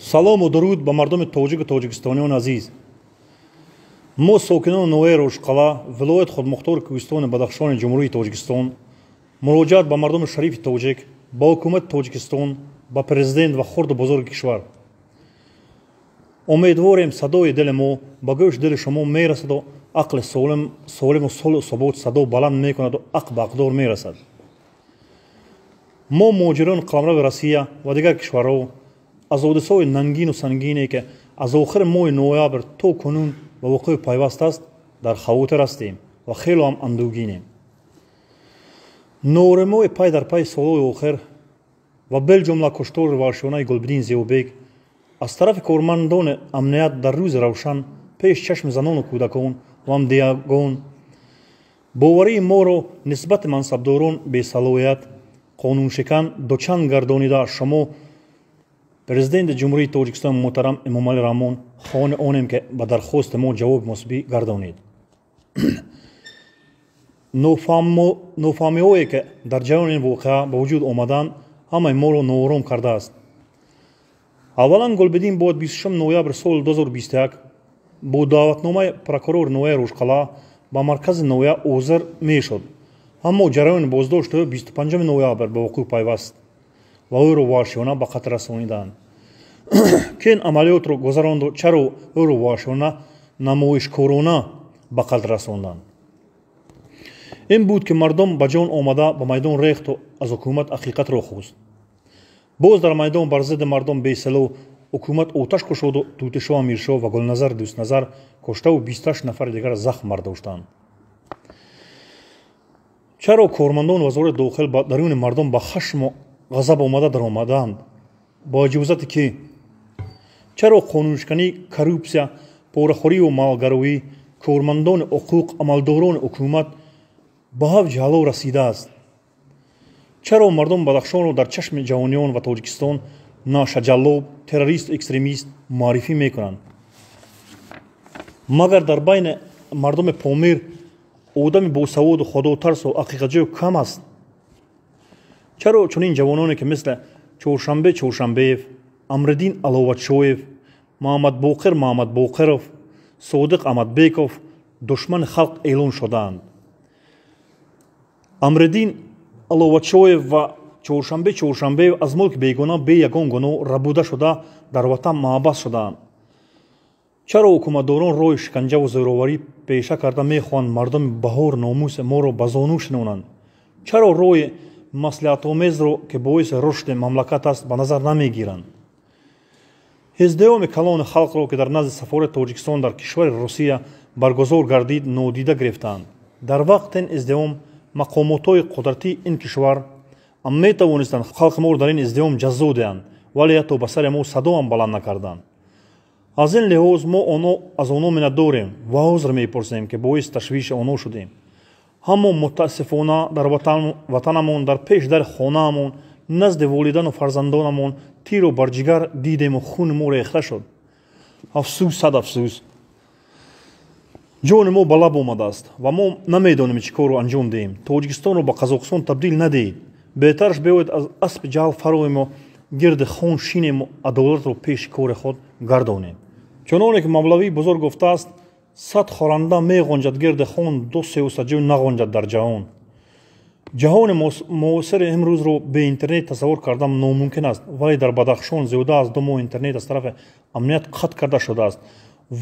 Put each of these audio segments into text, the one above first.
سلام و درود به مردم تاجیک و تاجیکستانیان عزیز. ما ساکنان نوای روشقلا ولایت خودمختار کوهستان بدخشان جمهوری تاجیکستان مراجعت به مردم شریف تاجیک، با حکومت تاجیکستان، با پرزیدنت و خرد بزرگ کشور امیدواریم صدای دل ما به گوش دل شما میرسد و عقل سالم و صلح و ثبات صدا بلند میکند و حق به اقدار میرسد. ما مهاجران قلمرو روسیه و دیگر کشورها از حادثه‌های ننگین و سنگینی که از آخر ماه نوامبر تا کنون به وقوع پیوست است در خواطر هستیم و خیلی هم اندوهگینیم. نورمای پای در پای سالهای آخر و بالجمله کشتار وحشیانه گلبدین زیوبیک از طرف کارمندان امنیت در روز روشن پیش چشم زنان و کودکان و هم دیگران باوری ما را نسبت منصبداران بی صلاحیت قانون شکن دوچند گردانیده شما پرزیدنت جمهوری تاجیکستان محترم امامعلی رحمان خواهان آنیم که به درخواست ما جواب مثبت گردانید. نافهمی‌هایی که در جریان این واقعه به وجود آمدند همه ما را ناآرام کرده است. اولا گلبدین باید 26 نوامبر سال 2021 با دعوتنامه پروکورور نوای روشقلا به مرکز نوای حاضر میشد، اما جریان بازداشت 25 نوامبر به وقوع پیوست و او را وحشیانه به قتل رسانیدند. که این عملیات را گذراند و چرا او را وحشیانه نمایشکارانه به قتل رساندند؟ این بود که مردم به جان آمده به میدان ریخت و از حکومت حقیقت را خواست. باز در میدان بر ضد مردم بی‌سلاح حکومت آتش کشید و توتی‌شاه امیرشاه و گلنظر دوستنظر کشته و 28 نفر دیگر زخم برداشتند. چرا کارمندان وزارت داخل با درون مردم به خشم و غضب آمده در آمدند؟ با اجازت که چرا قانونشکنی، کروپسیا، پاره‌خوری و مالگروی کارمندان حقوق عملداران حکومت به هفت جلو رسیده است؟ چرا مردم بدخشان را در چشم جوانیان و تاجیکستان ناشجلاب، تروریست و اکستریمیست معرفی میکنند؟ مگر در بین مردم پامیر آدم باسواد و خداترس و حقیقتجو کم است؟ چرا چنین جوانانی که مثل چهارشنبه چهارشنبه‌یف، امردین علاوتشویف، محمد باقرов، صادق احمدبیکov دشمن خلق اعلان شدند؟ امردین علاوتشویف و چهارشنبه‌یف از ملک بیگانه بی یگان گناه ربوده شده در وطن محبس شدند. چرا حکومتداران روی شکنجه و زوراوری پیشه کرده میخواهند مردم بهار ناموس ما را به زانو شنونند؟ چرا روی مصلحت‌آمیز را که باعث رشد مملکت است به نظر نمیگیرند؟ ازدحام کلان خلق را که در نزد سفارت تاجیکستان در کشور روسیه برگزار گردید نادیده گرفتند. در وقت این ازدحام مقامات‌های قدرتی این کشور هم میتوانستند خلق ما را در این ازدحام جزا دهند، ولی حتی به سر ما صدا هم بلند نکردند. از این لحاظ ما از آنها منت داریم و عذر میپرسیم که باعث تشویش آنها شدیم. اما متاسفانه در وطنمان در پیش در خانه‌مان نزد والدین و فرزندانمان تیر و بر جگر دیدیم و خون ما ریخته شد. افسوس صد افسوس. جان ما به لب آمده است و ما نمیدانیم چه کار رو انجام دهیم. تاجیکستان رو به قزاقستان تبدیل ندهید. بهترش بیاید از اسب جهل فرویم و گرد خون شینیم و عدالت رو پیش کار خود گردانیم. چنانه که مولوی بزرگ گفته است 100 خورنده می غنجد گرد خون، 200 جو نغنجد در جهان. جهان معاصر امروز رو به اینترنت تصور کردن ناممکن است، ولی در بدخشان زیاده از 2 ماه اینترنت از طرف امنیت قطع کرده شده است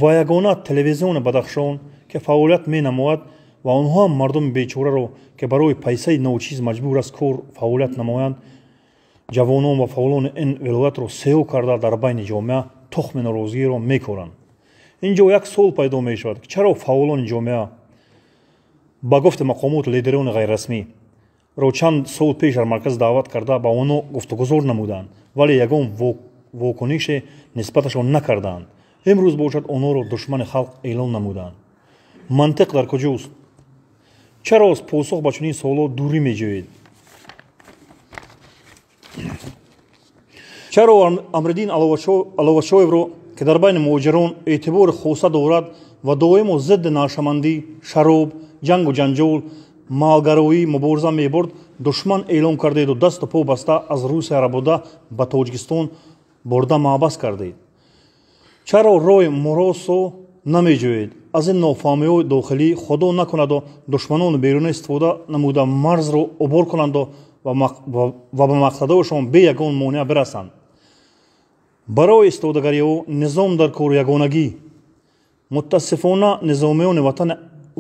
و یگانه تلویزیون بدخشان که فعالیت می نماید و آنها هم مردم بیچاره رو که برای پیسه نوچیز مجبور است کار فعالیت نمایند، جوانان و فعالان این ولایت رو سیو کرده در بین جامعه تخم ناراضگی رو میکارند. اینجا یک سوال پیدا می شود که چرا فعالان جامعه با گفت مقامات لیدران غیر رسمی رو چند سال پیش در مرکز دعوت کرده با اونو گفتگوزار نمودند ولی یگان واکنش نسبتشان نکردند؟ امروز باشد اونو رو دشمن خلق اعلان نمودند. منطق در کجاست؟ چرا از پاسخ به چنین سوالات دوری میجویید؟ چرا امردین علاوتشویف رو که در بین مهاجران اعتبار خاصه دارد و دائم و ضد ناشمندی، شراب، جنگ و جنجال، مالگرویی مبارزه میبرد دشمن اعلان کردید و دست و پا بسته از روسیه را بوده به تاجیکستان бурда маҳбас кардаед? чаро роҳи муросо намеҷӯед? аз ин нофаҳмиҳои дохилӣ худо накунаду душманони берунӣ истифода намуда марзро убор кунанду ва ба мақсадҳояшон бе ягон монеа бирасанд. барои истодагариҳо низом дар кору ягонагӣ. мутаассифона низомиёни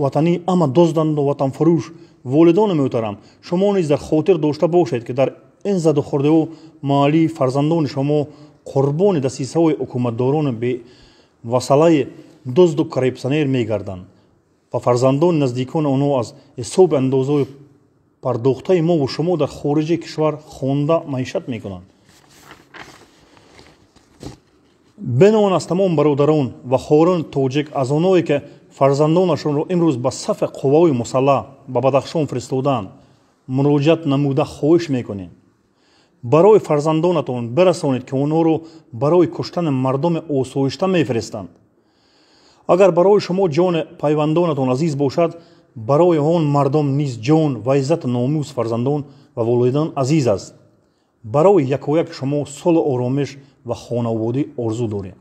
ватанӣ ама дузданду ватанфурӯш. волидони муҳтарам, шумо низ дар хотир дошта бошед ки дар ин задухӯрдиҳо маҳаллӣ фарзандони шумо қурбони дасисаҳои ҳукуматдорони бевасалаи дузду карибсанер мегарданд ва фарзандони наздикони онҳо аз ҳисоби андозаҳои пардохтаи мову шумо дар хориҷи кишвар хонда маишат мекунанд. бинон аз тамом бародарон ва хорирони тоҷик аз онҳое ки фарзандонашонро имрӯз ба сафи қувваҳои мусаллаҳ ба Бадахшон фиристоданд муроҷиат намуда хоҳиш мекунем. барои фарзандонатон бирасонед ки онҳоро барои куштани мардуми осоишта мефиристанд. агар барои шумо ҷони пайвандонатон азиз бошад, барои он мардум низ ҷон ва иззату номӯс фарзандон ва волидон азиз аст. барои якояк шумо сулҳу оромиш ва хонаводӣ орзу дорем.